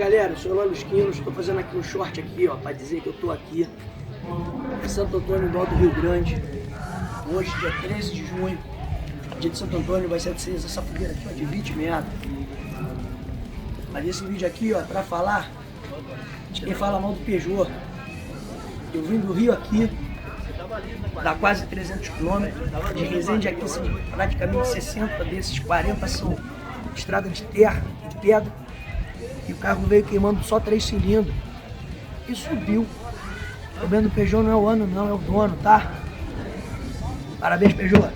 galera, eu sou o Eloy Lusquinos, estou fazendo aqui um short aqui, ó, para dizer que eu estou aqui em Santo Antônio do Alto Rio Grande, hoje, dia 13 de junho, dia de Santo Antônio, vai ser essa fogueira aqui, ó, de 20 metros. Mas esse vídeo aqui, ó, é para falar de quem fala mal do Peugeot. Eu vim do Rio aqui, dá quase 300 km, de Resende aqui são praticamente 60, desses 40 são estrada de terra, de pedra, e o carro veio queimando só 3 cilindros e subiu. O problema do Peugeot não é o ano não, é o dono, tá? Parabéns, Peugeot!